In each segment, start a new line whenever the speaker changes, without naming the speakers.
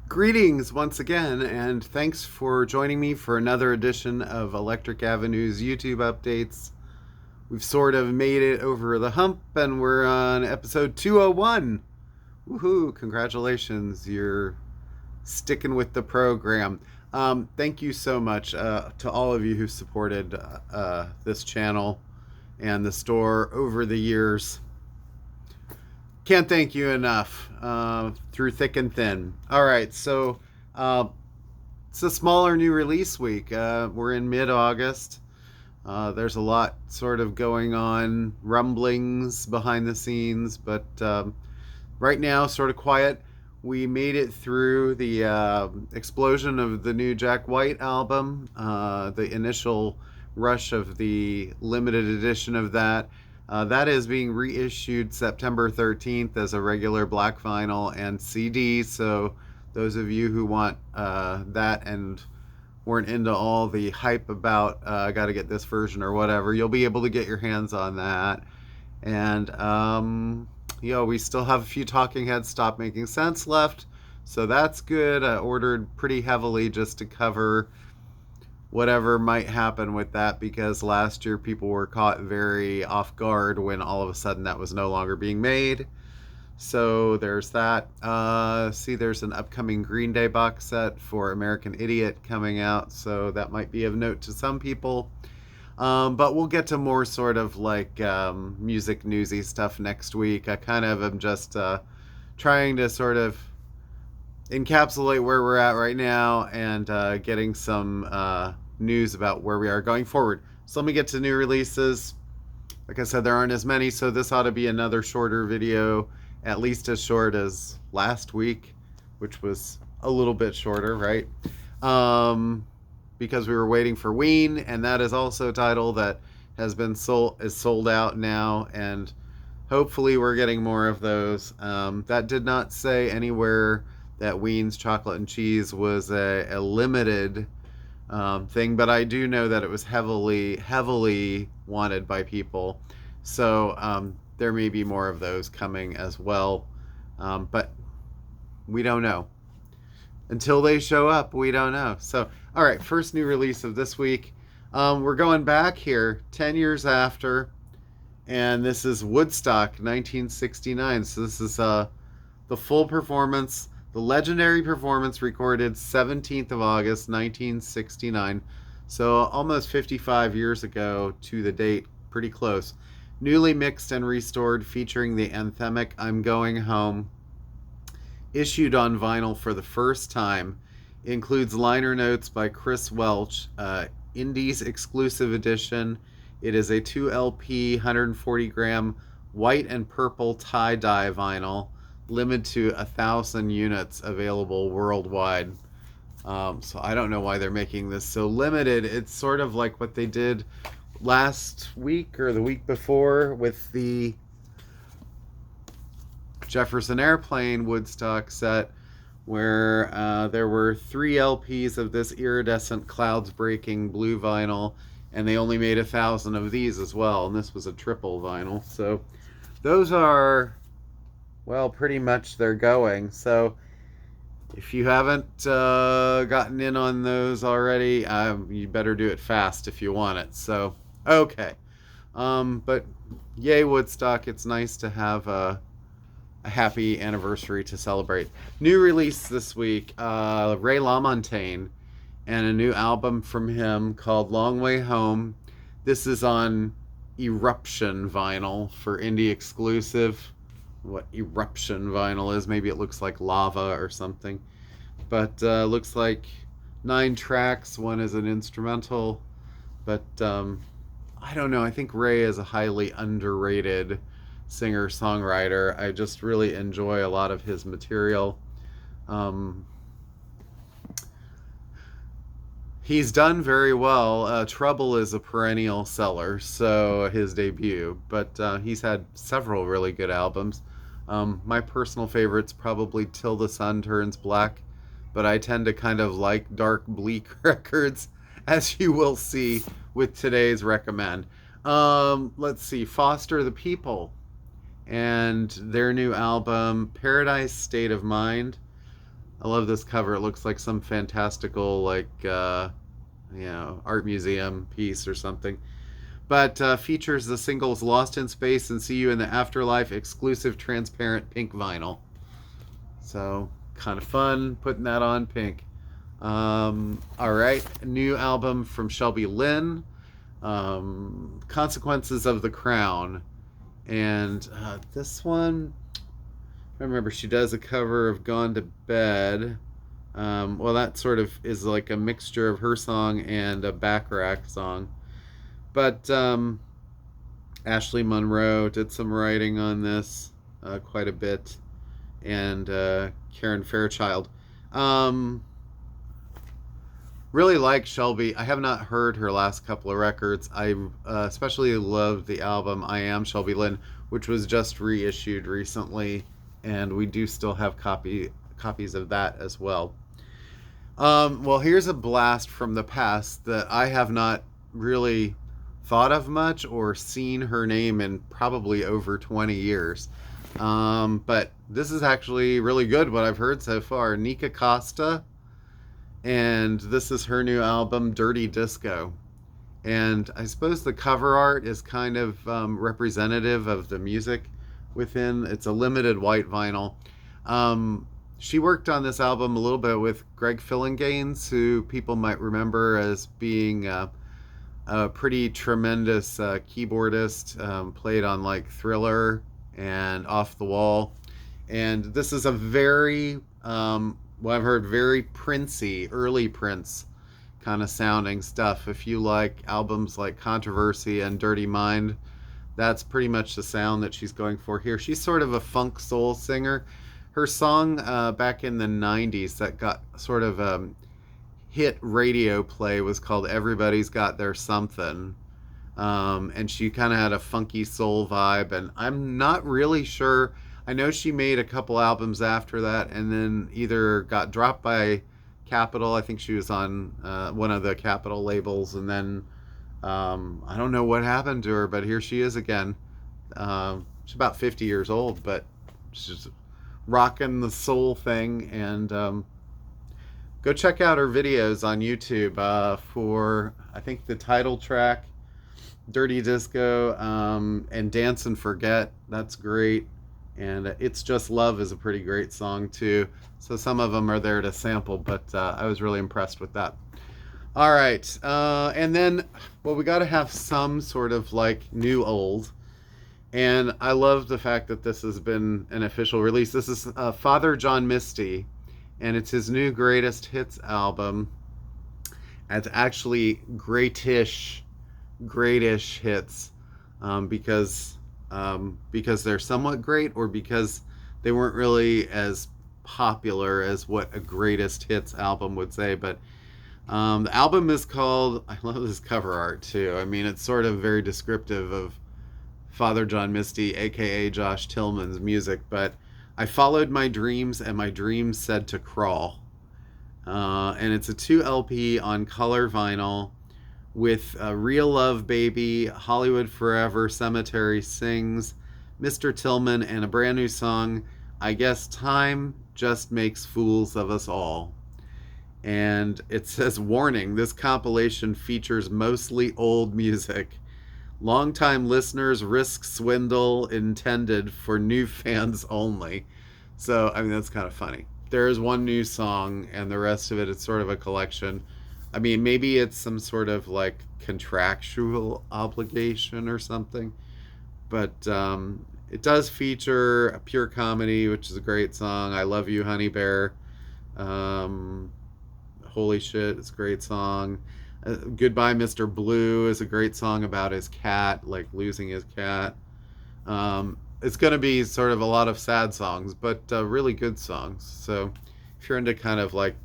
Greetings once again, and thanks for joining me for another edition of Electric Avenue's YouTube updates. We've sort of made it over the hump, and we're on episode 201. Woohoo! Congratulations, you're sticking with the program. Thank you so much to all of you who supported this channel and the store over the years. Can't thank you enough through thick and thin. All right, so it's a smaller new release week. We're in mid-August. There's a lot sort of going on, rumblings behind the scenes, but right now, sort of quiet. We made it through the explosion of the new Jack White album, the initial rush of the limited edition of that. That is being reissued September 13th as a regular black vinyl and CD. So, those of you who want that and weren't into all the hype about got to get this version or whatever, you'll be able to get your hands on that. And, we still have a few Talking Heads Stop Making Sense left. So, that's good. I ordered pretty heavily just to cover whatever might happen with that, because last year people were caught very off guard when all of a sudden that was no longer being made. So there's that. There's an upcoming Green Day box set for American Idiot coming out, so that might be of note to some people. But we'll get to more sort of like music newsy stuff next week. I kind of am just trying to sort of encapsulate where we're at right now and getting some news about where we are going forward. So let me get to new releases. Like I said, there aren't as many, so this ought to be another shorter video, at least as short as last week, which was a little bit shorter, right? Because we were waiting for Ween, and that is also a title that has been sold out now, and hopefully we're getting more of those. That did not say anywhere that Ween's Chocolate and Cheese was a limited thing, but I do know that it was heavily wanted by people. So there may be more of those coming as well, but we don't know. Until they show up, we don't know. So, all right, first new release of this week. We're going back here 10 years after, and this is Woodstock 1969. So this is the full performance. The legendary performance recorded 17th of August, 1969. So almost 55 years ago to the date, pretty close. Newly mixed and restored, featuring the anthemic I'm Going Home. Issued on vinyl for the first time. Includes liner notes by Chris Welch. Indies exclusive edition. It is a 2 LP, 140 gram white and purple tie-dye vinyl. Limited to 1,000 units available worldwide. So I don't know why they're making this so limited. It's sort of like what they did last week or the week before with the Jefferson Airplane Woodstock set, where there were 3 LPs of this iridescent clouds breaking blue vinyl, and they only made 1,000 of these as well, and this was a triple vinyl. So those are, well, pretty much they're going. So if you haven't gotten in on those already, you better do it fast if you want it. So, okay. But yay, Woodstock. It's nice to have a happy anniversary to celebrate. New release this week, Ray LaMontagne, and a new album from him called Long Way Home. This is on Eruption vinyl for indie exclusive. What Eruption vinyl is, maybe it looks like lava or something, but looks like 9 tracks. One is an instrumental, but I don't know, I think Ray is a highly underrated singer-songwriter. I just really enjoy a lot of his material. He's done very well. Trouble is a perennial seller, so his debut, but he's had several really good albums. My personal favorite's probably Till the Sun Turns Black, but I tend to kind of like dark, bleak records, as you will see with today's recommend. Let's see, Foster the People and their new album, Paradise State of Mind. I love this cover. It looks like some fantastical, like, art museum piece or something. But features the singles Lost in Space and See You in the Afterlife exclusive transparent pink vinyl. So, kind of fun putting that on pink. All right, new album from Shelby Lynne, Consequences of the Crown. And this one, I remember she does a cover of Gone to Bed. Well, that sort of is like a mixture of her song and a Bacharach song. But Ashley Monroe did some writing on this quite a bit, and Karen Fairchild. Um, really like Shelby. I have not heard her last couple of records. I especially loved the album I Am Shelby Lynne, which was just reissued recently, and we do still have copies of that as well. Well, here's a blast from the past that I have not really thought of much or seen her name in probably over 20 years. But this is actually really good, what I've heard so far. Nika Costa, and this is her new album, Dirty Disco. And I suppose the cover art is kind of representative of the music within. It's a limited white vinyl. She worked on this album a little bit with Greg Phillinganes, who people might remember as being a pretty tremendous keyboardist, played on like Thriller and Off the Wall. And this is a very, well, I've heard very Princey, early Prince kind of sounding stuff. If you like albums like Controversy and Dirty Mind, that's pretty much the sound that she's going for here. She's sort of a funk soul singer. Her song back in the 90s that got sort of hit radio play was called Everybody's Got Their Something. And she kind of had a funky soul vibe. And I'm not really sure. I know she made a couple albums after that and then either got dropped by Capitol. I think she was on one of the Capitol labels. And then I don't know what happened to her, but here she is again. She's about 50 years old, but she's rocking the soul thing. And go check out her videos on YouTube for, I think, the title track, Dirty Disco, and Dance and Forget. That's great. And It's Just Love is a pretty great song too. So some of them are there to sample, but I was really impressed with that. All right. And then, well, we got to have some sort of like new old. And I love the fact that this has been an official release. This is Father John Misty, and it's his new greatest hits album. It's actually greatish hits, because they're somewhat great, or because they weren't really as popular as what a greatest hits album would say. But the album is called, I love this cover art too. I mean, it's sort of very descriptive of Father John Misty, aka Josh Tillman's music. But I followed my dreams, and my dreams said to crawl. And it's a 2 LP on color vinyl with Real Love Baby, Hollywood Forever, Cemetery Sings, Mr. Tillman, and a brand new song, I Guess Time Just Makes Fools of Us All. And it says, warning, this compilation features mostly old music. Longtime listeners risk swindle intended for new fans only. So, I mean, that's kind of funny. There is one new song, and the rest of it is sort of a collection. I mean, maybe it's some sort of like contractual obligation or something. But it does feature a Pure Comedy, which is a great song. I Love You, Honey Bear. Holy Shit, it's a great song. Goodbye, Mr. Blue is a great song about his cat, like losing his cat. It's going to be sort of a lot of sad songs, but really good songs. So if you're into kind of like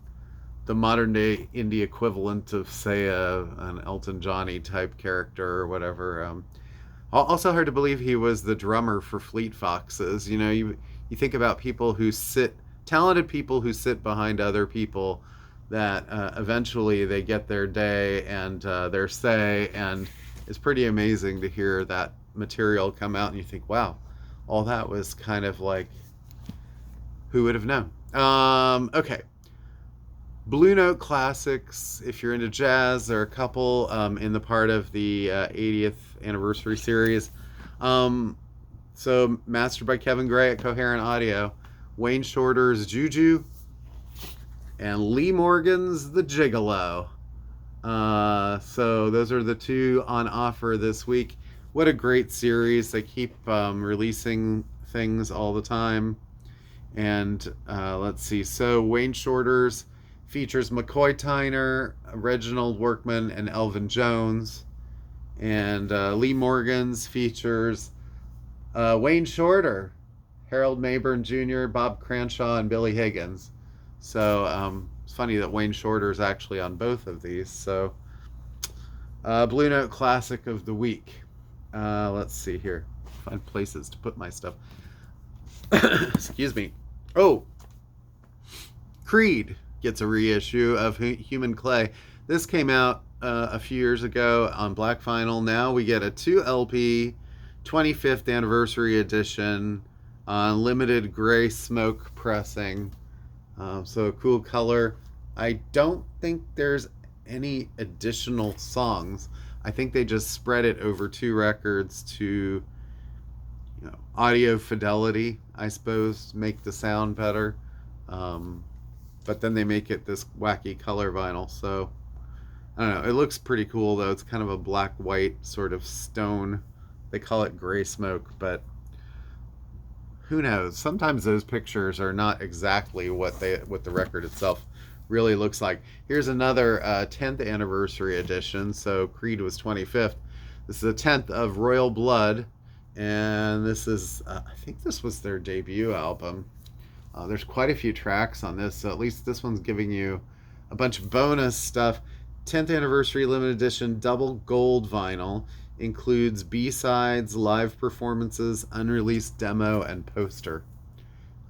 the modern day indie equivalent of, say, an Elton Johnny type character or whatever. Also hard to believe he was the drummer for Fleet Foxes. You know, you think about people who talented people who sit behind other people, that eventually they get their day and their say, and it's pretty amazing to hear that material come out and you think, wow, all that was kind of like Who would have known? Okay. Blue Note Classics, if you're into jazz, there are a couple in the part of the 80th anniversary series. Um, so, mastered by Kevin Gray at Coherent Audio, Wayne Shorter's Juju, and Lee Morgan's The Gigolo. So, those are the two on offer this week. What a great series. They keep releasing things all the time. And let's see. So, Wayne Shorter's features McCoy Tyner, Reginald Workman, and Elvin Jones. And Lee Morgan's features Wayne Shorter, Harold Mayburn Jr., Bob Cranshaw, and Billy Higgins. So it's funny that Wayne Shorter is actually on both of these. So Blue Note Classic of the Week. Let's see here. Find places to put my stuff. Excuse me. Oh, Creed gets a reissue of Human Clay. This came out a few years ago on black vinyl. Now we get a 2 LP 25th anniversary edition on limited gray smoke pressing. So a cool color. I don't think there's any additional songs. I think they just spread it over 2 records to, audio fidelity, I suppose, make the sound better. But then they make it this wacky color vinyl. So I don't know. It looks pretty cool though. It's kind of a black white sort of stone. They call it gray smoke, but who knows? Sometimes those pictures are not exactly what the record itself really looks like. Here's another 10th anniversary edition. So Creed was 25th. This is the 10th of Royal Blood, and this is I think this was their debut album. There's quite a few tracks on this, so at least this one's giving you a bunch of bonus stuff. 10th anniversary limited edition double gold vinyl includes B-sides, live performances, unreleased demo, and poster.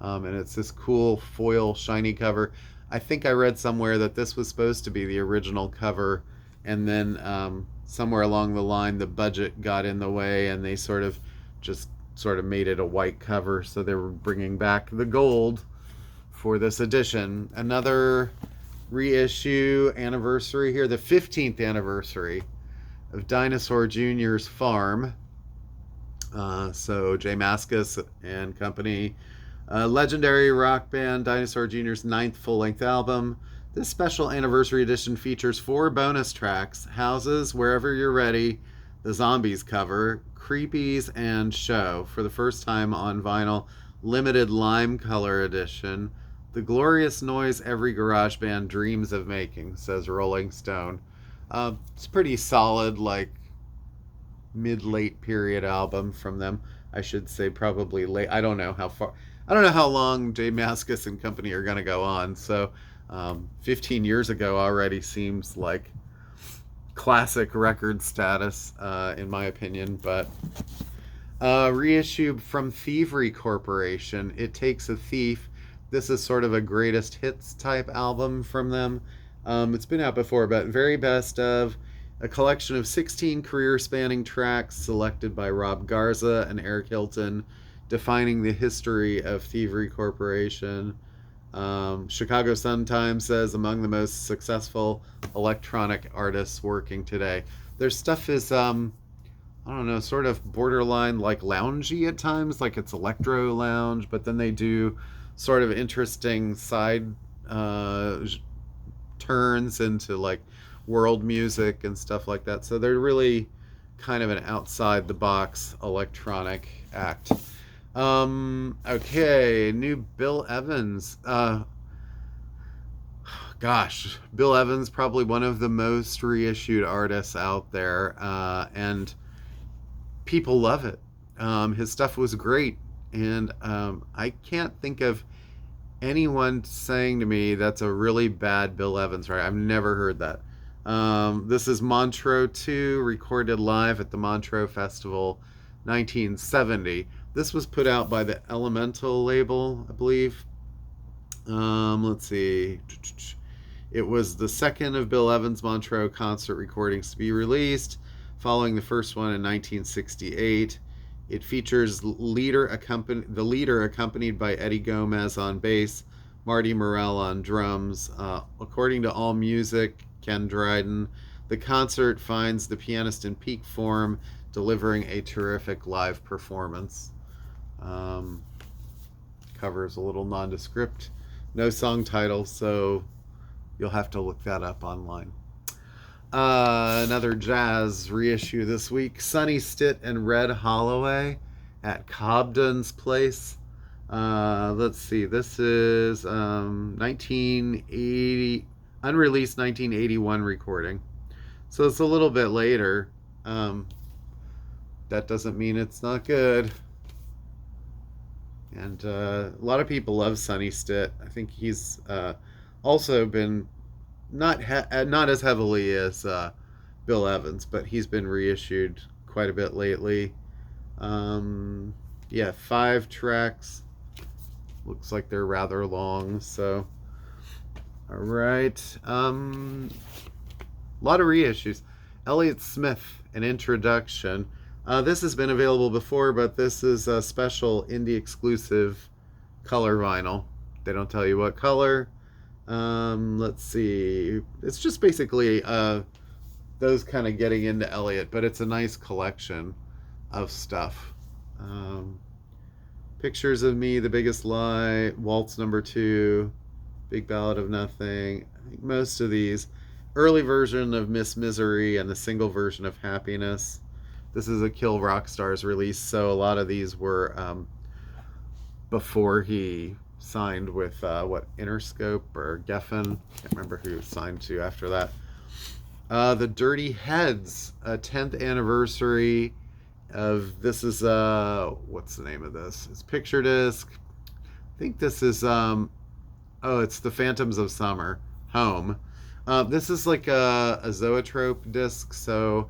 And it's this cool foil shiny cover. I think I read somewhere that this was supposed to be the original cover, and then somewhere along the line the budget got in the way and they sort of made it a white cover, so they were bringing back the gold for this edition. Another reissue anniversary here, the 15th anniversary of Dinosaur Jr.'s Farm. So Jay Mascis and company. Legendary rock band Dinosaur Jr.'s 9th full-length album. This special anniversary edition features 4 bonus tracks: Houses, Wherever You're Ready, the Zombies cover, Creepies, and Show. For the first time on vinyl, limited lime color edition. The glorious noise every garage band dreams of making, says Rolling Stone. It's pretty solid, like mid-late period album from them. I should say probably late. I don't know how long Jay Mascis and company are going to go on. So 15 years ago already seems like classic record status, in my opinion. But reissue from Thievery Corporation, It Takes a Thief. This is sort of a greatest hits type album from them. It's been out before, but very best of, a collection of 16 career-spanning tracks selected by Rob Garza and Eric Hilton, defining the history of Thievery Corporation. Chicago Sun-Times says among the most successful electronic artists working today. Their stuff is, I don't know, sort of borderline like loungy at times, like it's electro lounge, but then they do sort of interesting side turns into like world music and stuff like that. So they're really kind of an outside the box electronic act. Okay, new Bill Evans. Gosh, Bill Evans, probably one of the most reissued artists out there, and people love it. His stuff was great, and I can't think of anyone saying to me that's a really bad Bill Evans, right? I've never heard that. This is Montreux 2, recorded live at the Montreux Festival 1970. This was put out by the Elemental label, I believe. Let's see. It was the second of Bill Evans' Montreux concert recordings to be released, following the first one in 1968. It features the leader accompanied by Eddie Gomez on bass, Marty Morell on drums. According to AllMusic, Ken Dryden, the concert finds the pianist in peak form, delivering a terrific live performance. Um, Cover's a little nondescript, no song title, so you'll have to look that up online. Another jazz reissue this week. Sonny Stitt and Red Holloway at Cobden's Place. Let's see. This is 1980, unreleased 1981 recording. So it's a little bit later. That doesn't mean it's not good. And a lot of people love Sonny Stitt. I think he's also been not as heavily as Bill Evans, but he's been reissued quite a bit lately. Yeah, 5 tracks. Looks like they're rather long. So, all right. A lot of reissues. Elliott Smith, an introduction. This has been available before, but this is a special indie exclusive color vinyl. They don't tell you what color. Let's see. It's just basically those kind of getting into Elliott, but it's a nice collection of stuff. Pictures of Me, The Biggest Lie, Waltz Number 2, Big Ballad of Nothing. I think most of these. Early version of Miss Misery and the single version of Happiness. This is a Kill Rock Stars release, so a lot of these were before he signed with Interscope or Geffen. Can't remember who signed to after that. The Dirty Heads, a 10th anniversary of, this is what's the name of this? It's Picture Disc. I think this is it's The Phantoms of Summer, Home. This is like a zoetrope disc, so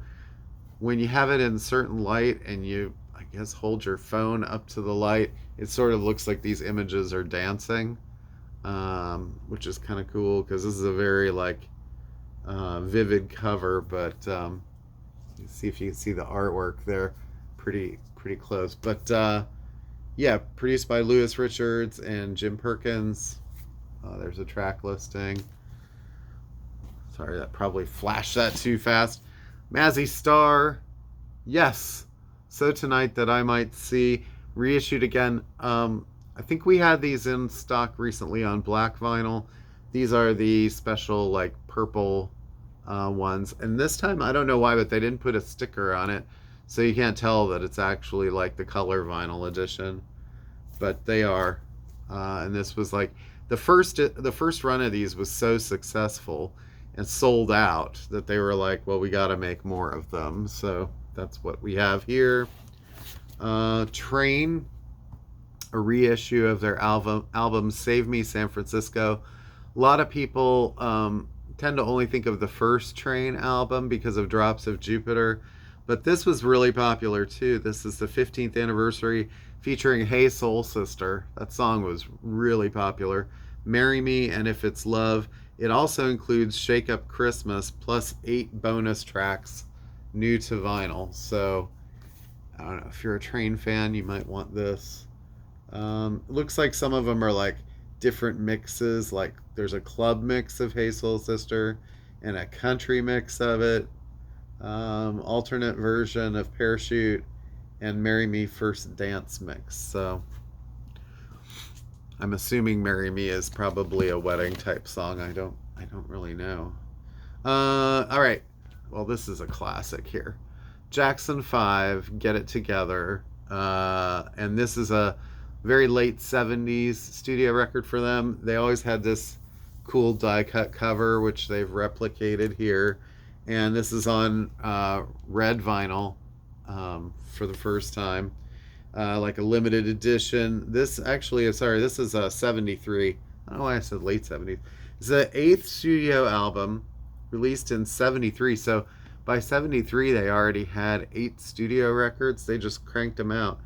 when you have it in certain light and you, I guess, hold your phone up to the light, it sort of looks like these images are dancing, which is kind of cool because this is a very vivid cover. But see if you can see the artwork there, pretty close. But yeah, produced by Louis Richards and Jim Perkins. There's a track listing. Sorry, that probably flashed that too fast. Mazzy Star, yes. So Tonight That I Might See, reissued again. I think we had these in stock recently on black vinyl. These are the special purple ones, and this time I don't know why, but they didn't put a sticker on it, so you can't tell that it's actually the color vinyl edition, but they are. And this was the first run of these was so successful and sold out that they were well, we got to make more of them. So that's what we have here. Train, a reissue of their album Save Me San Francisco. A lot of people tend to only think of the first Train album because of Drops of Jupiter, but this was really popular too. This is the 15th anniversary, featuring Hey Soul Sister. That song was really popular. Marry Me and If It's Love. It also includes Shake Up Christmas plus 8 bonus tracks new to vinyl. So I don't know, if you're a Train fan, you might want this. Looks like some of them are different mixes. There's a club mix of Hey Soul Sister and a country mix of it. Alternate version of Parachute and Marry Me First Dance mix. So I'm assuming Marry Me is probably a wedding type song. I don't really know. All right. Well, this is a classic here. Jackson 5, Get It Together. And this is a very late 70s studio record for them. They always had this cool die cut cover, which they've replicated here. And this is on red vinyl for the first time. A limited edition. This actually is, this is 73. I don't know why I said late 70s. It's the 8th studio album, released in 73. So by 73, they already had 8 studio records. They just cranked them out.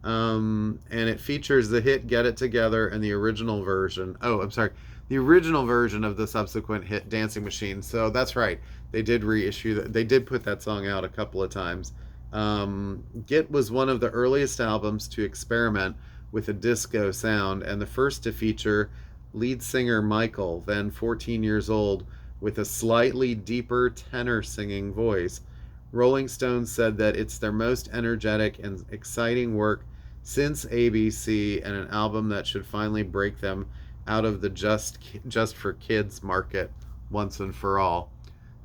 And it features the hit Get It Together and the original version. Oh, I'm sorry. The original version of the subsequent hit Dancing Machine. So that's right. They did reissue that. They did put that song out a couple of times. Git was one of the earliest albums to experiment with a disco sound and the first to feature lead singer Michael, then 14 years old, with a slightly deeper tenor singing voice. Rolling Stone said that it's their most energetic and exciting work since ABC, and an album that should finally break them out of the just for kids market once and for all.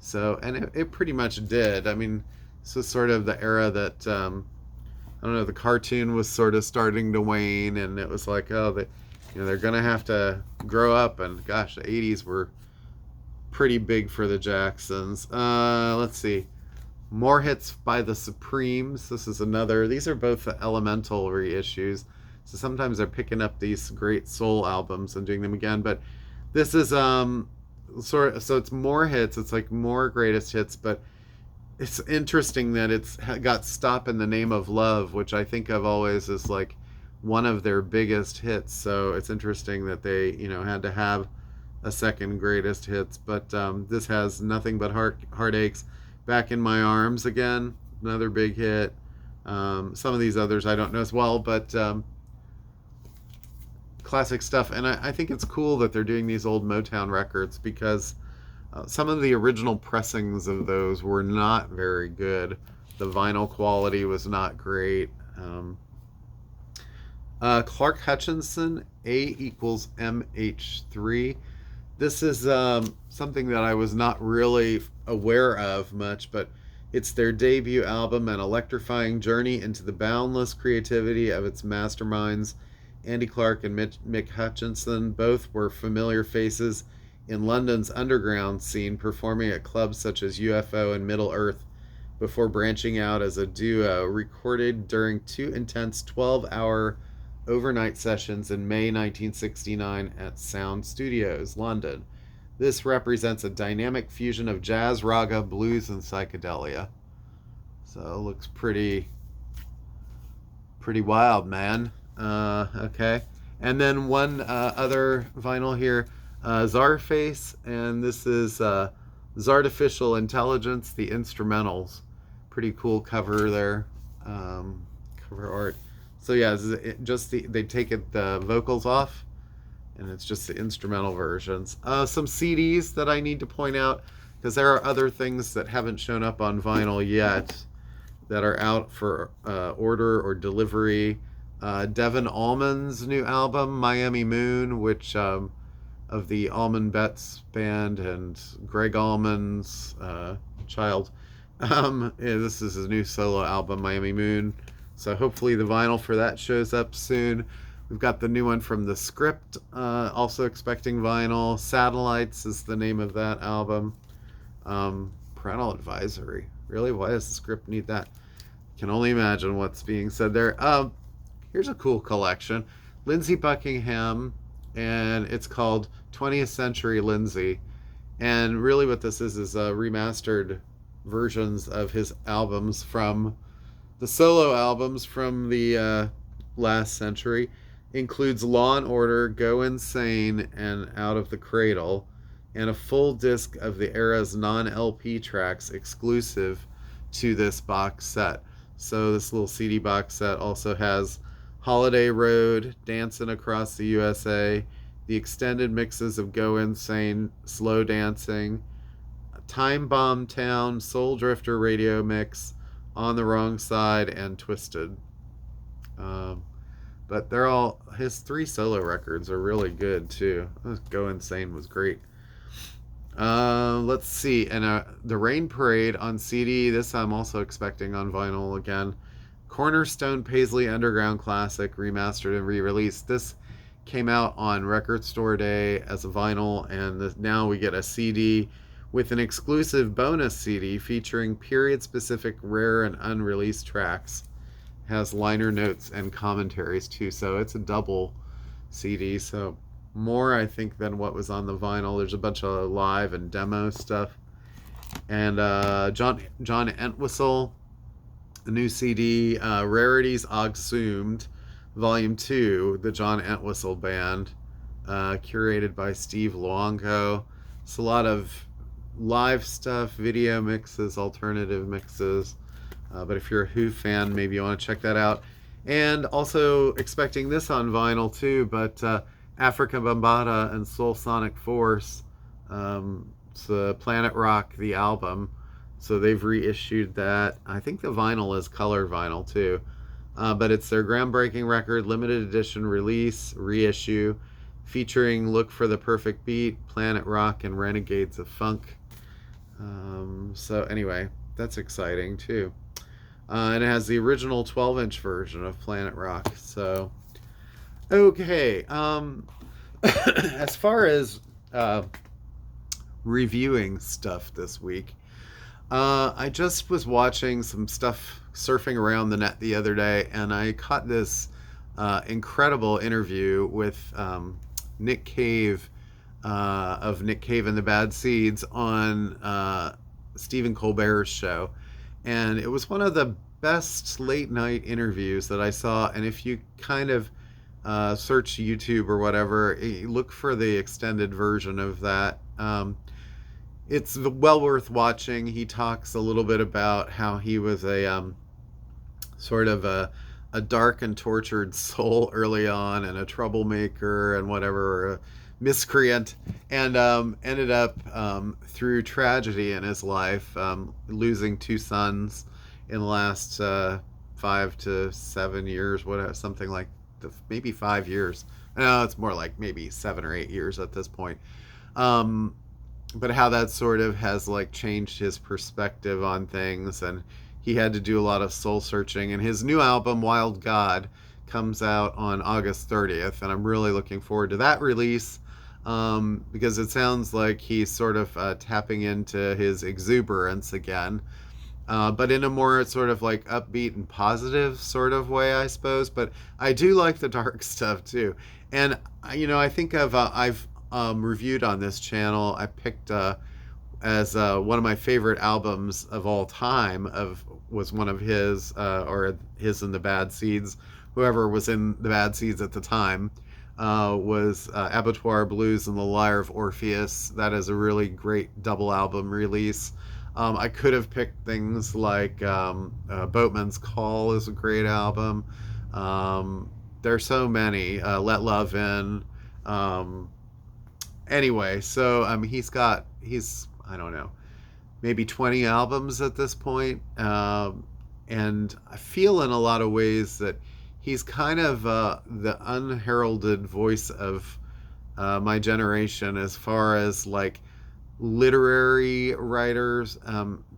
So, and it pretty much did. I mean, this was sort of the era that I don't know, the cartoon was sort of starting to wane, and it was like, oh, they're gonna have to grow up. And gosh, the '80s were pretty big for the Jacksons. Let's see, more hits by the Supremes. This is another. These are both the Elemental reissues. So sometimes they're picking up these great soul albums and doing them again. But this is sort of, so it's more hits. It's like more greatest hits, but it's interesting that it's got Stop in the Name of Love, which I think of always as like one of their biggest hits. So it's interesting that they, had to have a second greatest hits. But this has Nothing But Heartaches, Back in My Arms Again, another big hit. Some of these others I don't know as well, but classic stuff. And I think it's cool that they're doing these old Motown records because some of the original pressings of those were not very good. The vinyl quality was not great. Clark Hutchinson, A equals MH3. This is something that I was not really aware of much, but it's their debut album, an electrifying journey into the boundless creativity of its masterminds. Andy Clark and Mick Hutchinson both were familiar faces in London's underground scene, performing at clubs such as UFO and Middle Earth before branching out as a duo, recorded during two intense 12-hour overnight sessions in May 1969 at Sound Studios, London. This represents a dynamic fusion of jazz, raga, blues, and psychedelia. So it looks pretty wild, man. Okay. And then one other vinyl here, Czarface, and this is Czartificial Intelligence, the instrumentals. Pretty cool cover there, cover art. So yeah, they take the vocals off, and it's just the instrumental versions. Some CDs that I need to point out, because there are other things that haven't shown up on vinyl yet that are out for order or delivery. Devon Allman's new album, Miami Moon, which of the Allman Betts band and Greg Allman's child. This is his new solo album, Miami Moon. So hopefully the vinyl for that shows up soon. We've got the new one from The Script, also expecting vinyl. Satellites is the name of that album. Parental Advisory. Really? Why does The Script need that? Can only imagine what's being said there. Here's a cool collection. Lindsey Buckingham, and it's called 20th Century Lindsey. And really what this is remastered versions of his albums from the solo albums from the last century. Includes Law and Order, Go Insane, and Out of the Cradle, and a full disc of the era's non-LP tracks exclusive to this box set. So this little CD box set also has Holiday Road, Dancing Across the USA, the extended mixes of Go Insane, Slow Dancing, Time Bomb Town, Soul Drifter Radio Mix, On the Wrong Side, and Twisted. But they're all, his 3 solo records are really good too. Go Insane was great. Let's see, and The Rain Parade on CD. This I'm also expecting on vinyl again. Cornerstone Paisley Underground Classic, remastered and re-released. This came out on Record Store Day as a vinyl, and now we get a CD with an exclusive bonus CD featuring period-specific rare and unreleased tracks. Has liner notes and commentaries too, so it's a double CD. So more, I think, than what was on the vinyl. There's a bunch of live and demo stuff. And John Entwistle, the new CD, Rarities Exhumed, Volume 2, the John Entwistle Band, curated by Steve Luongo. It's a lot of live stuff, video mixes, alternative mixes. But if you're a Who fan, maybe you want to check that out. And also expecting this on vinyl too, but Africa Bambaataa and Soul Sonic Force. It's Planet Rock, the album. So they've reissued that. I think the vinyl is color vinyl too. But it's their groundbreaking record, limited edition release, reissue, featuring Look for the Perfect Beat, Planet Rock, and Renegades of Funk. So anyway, that's exciting too. And it has the original 12-inch version of Planet Rock. So, okay. As far as reviewing stuff this week, I just was watching some stuff surfing around the net the other day, and I caught this incredible interview with Nick Cave of Nick Cave and the Bad Seeds on Stephen Colbert's show. And it was one of the best late night interviews that I saw. And if you kind of search YouTube or whatever, look for the extended version of that. It's well worth watching. He talks a little bit about how he was a sort of a dark and tortured soul early on, and a troublemaker and whatever, a miscreant, and ended up through tragedy in his life, losing two sons in the last 5 to 7 years, whatever, something like maybe 5 years. No, it's more like maybe 7 or 8 years at this point. But how that sort of has like changed his perspective on things, and he had to do a lot of soul searching. And his new album, Wild God, comes out on August 30th, and I'm really looking forward to that release, because it sounds like he's sort of tapping into his exuberance again, but in a more sort of like upbeat and positive sort of way, I suppose. But I do like the dark stuff too. And I think I've reviewed on this channel. I picked as one of my favorite albums of all time was one of his, or his and the Bad Seeds, whoever was in the Bad Seeds at the time, was Abattoir Blues and the Lyre of Orpheus. That is a really great double album release. I could have picked things like Boatman's Call is a great album. There's so many. Let Love In. Anyway, so he's I don't know, maybe 20 albums at this point. And I feel in a lot of ways that he's kind of the unheralded voice of my generation, as far as like literary writers,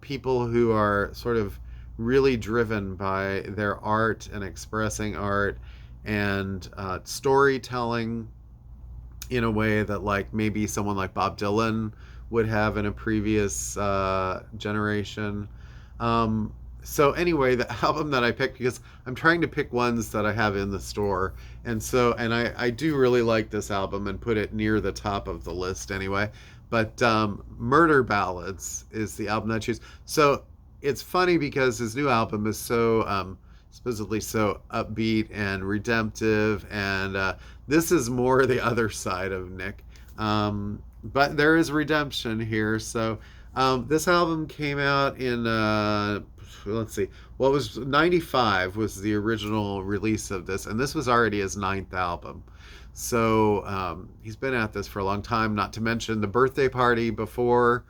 people who are sort of really driven by their art and expressing art, and storytelling in a way that like maybe someone like Bob Dylan would have in a previous generation. So anyway, the album that I picked, because I'm trying to pick ones that I have in the store, and I do really like this album and put it near the top of the list anyway. But Murder Ballads is the album that I choose. So it's funny because his new album is so supposedly so upbeat and redemptive, and this is more the other side of Nick. But there is redemption here. So this album came out in let's see, what was 95 was the original release of this, and this was already his 9th album. So he's been at this for a long time, not to mention the Birthday Party before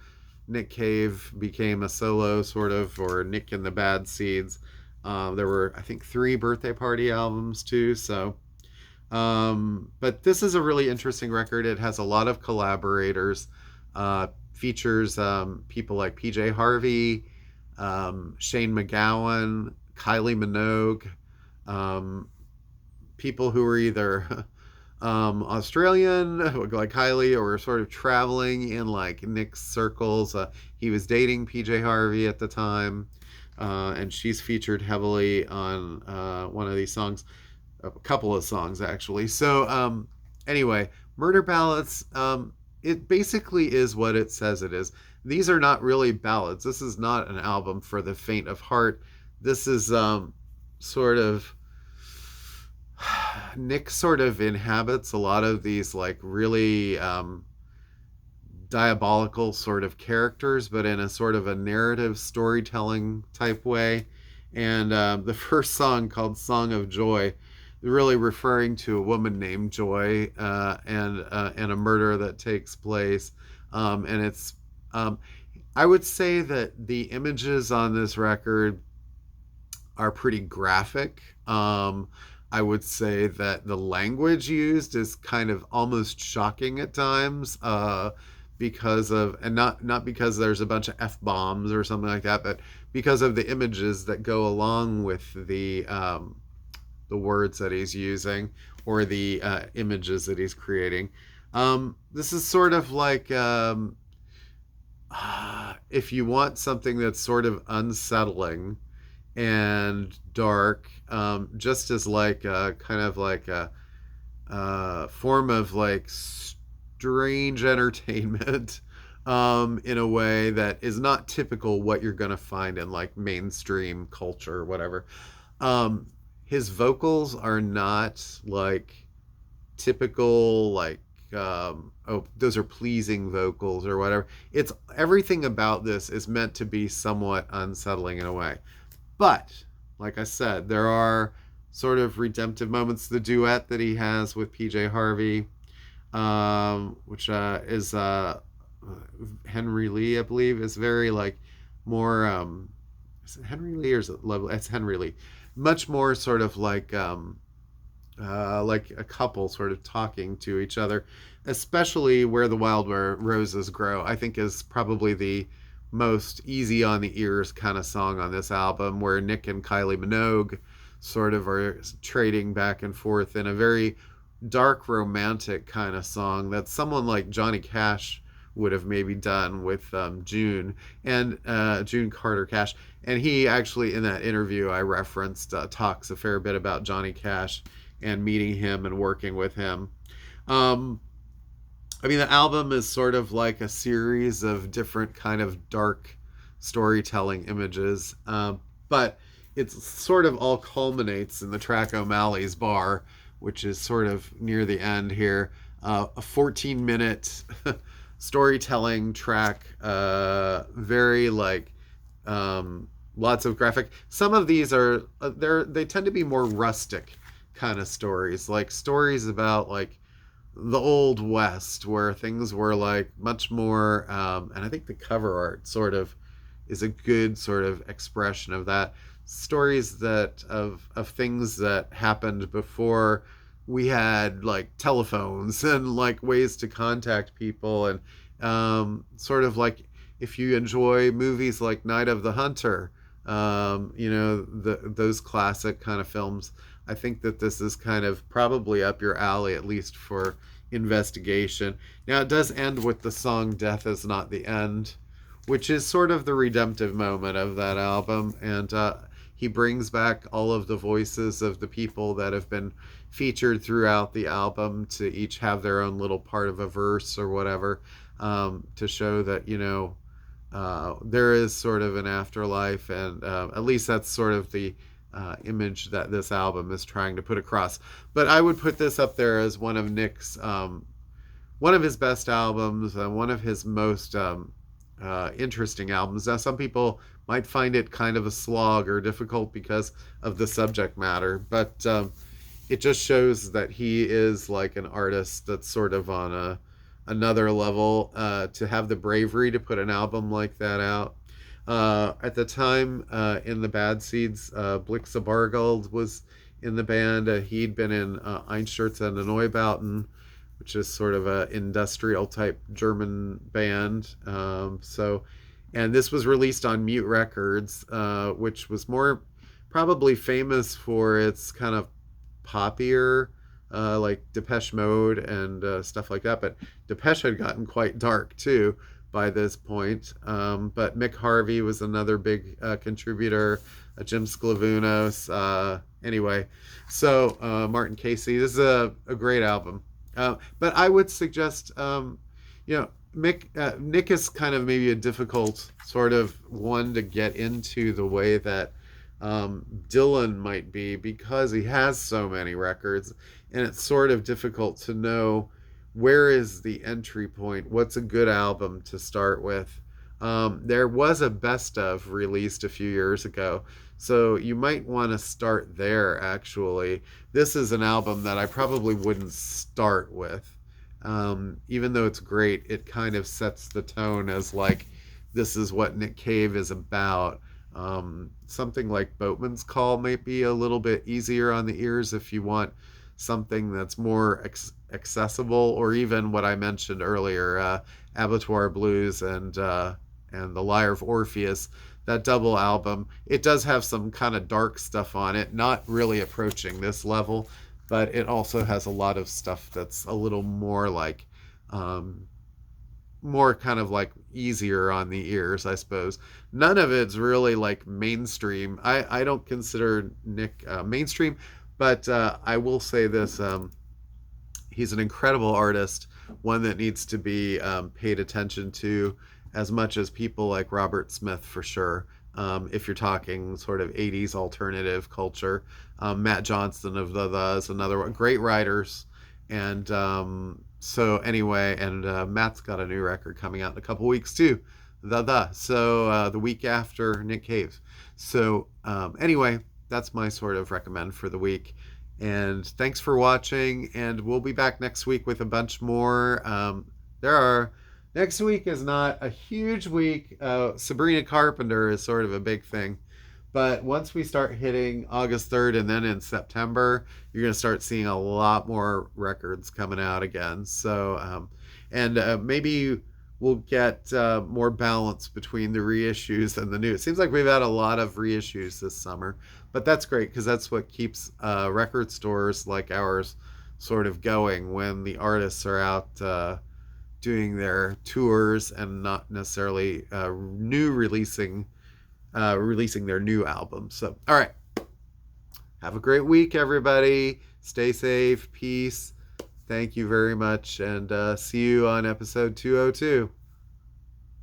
Nick Cave became a solo sort of, or Nick and the Bad Seeds. There were, I think, 3 Birthday Party albums too. So but this is a really interesting record. It has a lot of collaborators, features people like PJ Harvey, Shane MacGowan, Kylie Minogue, people who are either Australian like Kylie, or sort of traveling in like Nick's circles. He was dating PJ Harvey at the time, and she's featured heavily on one of these songs, a couple of songs actually. So anyway, Murder Ballads, it basically is what it says it is. These are not really ballads. This is not an album for the faint of heart. This is sort of Nick sort of inhabits a lot of these like really diabolical sort of characters, but in a sort of a narrative storytelling type way. And the first song, called Song of Joy, really referring to a woman named Joy, and a murder that takes place. And it's I would say that the images on this record are pretty graphic. I would say that the language used is kind of almost shocking at times, because of, and not because there's a bunch of f bombs or something like that, but because of the images that go along with the words that he's using, or the images that he's creating. This is sort of like, if you want something that's sort of unsettling and dark, just as like a kind of like a form of like strange entertainment, in a way that is not typical what you're going to find in like mainstream culture or whatever. Um, his vocals are not like typical, like, oh, those are pleasing vocals or whatever. It's everything about this is meant to be somewhat unsettling in a way. But like I said, there are sort of redemptive moments. The duet that he has with PJ Harvey, which is Henry Lee, I believe, is very like more. Is it Henry Lee or is it Lovely? It's Henry Lee. Much more sort of like a couple sort of talking to each other, especially Where the Wild Roses Grow. I think is probably the most easy on the ears kind of song on this album, where Nick and Kylie Minogue sort of are trading back and forth in a very dark, romantic kind of song that someone like Johnny Cash would have maybe done with June, and June Carter Cash. And he actually, in that interview I referenced, talks a fair bit about Johnny Cash and meeting him and working with him. Um, I mean, the album is sort of like a series of different kind of dark storytelling images, but it sort of all culminates in the track O'Malley's Bar, which is sort of near the end here. A 14-minute storytelling track, very like, lots of graphic. Some of these are they tend to be more rustic kind of stories, like stories about like the old west, where things were like much more, and I think the cover art sort of is a good sort of expression of that. Stories that of things that happened before we had like telephones and like ways to contact people, and sort of like, if you enjoy movies like Night of the Hunter, those classic kind of films, I think that this is kind of probably up your alley, at least for investigation. Now, it does end with the song Death Is Not the End, which is sort of the redemptive moment of that album. And he brings back all of the voices of the people that have been featured throughout the album to each have their own little part of a verse or whatever, to show that, there is sort of an afterlife. And at least that's sort of the image that this album is trying to put across. But I would put this up there as one of Nick's, one of his best albums, one of his most interesting albums. Now, some people might find it kind of a slog or difficult because of the subject matter, but it just shows that he is like an artist that's sort of on another level, to have the bravery to put an album like that out. At the time, in the Bad Seeds, Blixa Bargeld was in the band. He'd been in Einstürze und Neubauten, which is sort of a industrial type German band. And this was released on Mute Records, which was more probably famous for its kind of poppier, like Depeche Mode and stuff like that. But Depeche had gotten quite dark too by this point. But Mick Harvey was another big contributor, Jim Sclavunos. Anyway, so Martin Casey. This is a great album. But I would suggest, Nick is kind of maybe a difficult sort of one to get into the way that Dylan might be, because he has so many records, and it's sort of difficult to know where is the entry point, what's a good album to start with. There was a best of released a few years ago, So you might want to start there, actually. This is an album that I probably wouldn't start with. Even though it's great, it kind of sets the tone as like, this is what Nick Cave is about. Something like Boatman's Call might be a little bit easier on the ears if you want something that's more accessible, or even what I mentioned earlier, Abattoir Blues and The Lyre of Orpheus. That double album, it does have some kind of dark stuff on it, not really approaching this level, but it also has a lot of stuff that's a little more like um, more kind of like easier on the ears, I suppose. None of it's really like mainstream. I don't consider Nick mainstream, but I will say this: he's an incredible artist, one that needs to be paid attention to as much as people like Robert Smith, for sure. If you're talking sort of 80s alternative culture, Matt Johnston of The is another one. Great writers. And so, anyway, and Matt's got a new record coming out in a couple weeks, too. So, the week after Nick Cave. So, anyway, that's my sort of recommend for the week. And thanks for watching, and we'll be back next week with a bunch more. Next week is not a huge week. Sabrina Carpenter is sort of a big thing. But once we start hitting August 3rd and then in September, you're going to start seeing a lot more records coming out again. So, and maybe we'll get more balance between the reissues and the new. It seems like we've had a lot of reissues this summer, but that's great because that's what keeps record stores like ours sort of going when the artists are out doing their tours and not necessarily releasing their new album. So, all right. Have a great week, everybody. Stay safe. Peace. Thank you very much. And see you on episode 202.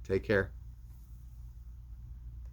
Take care.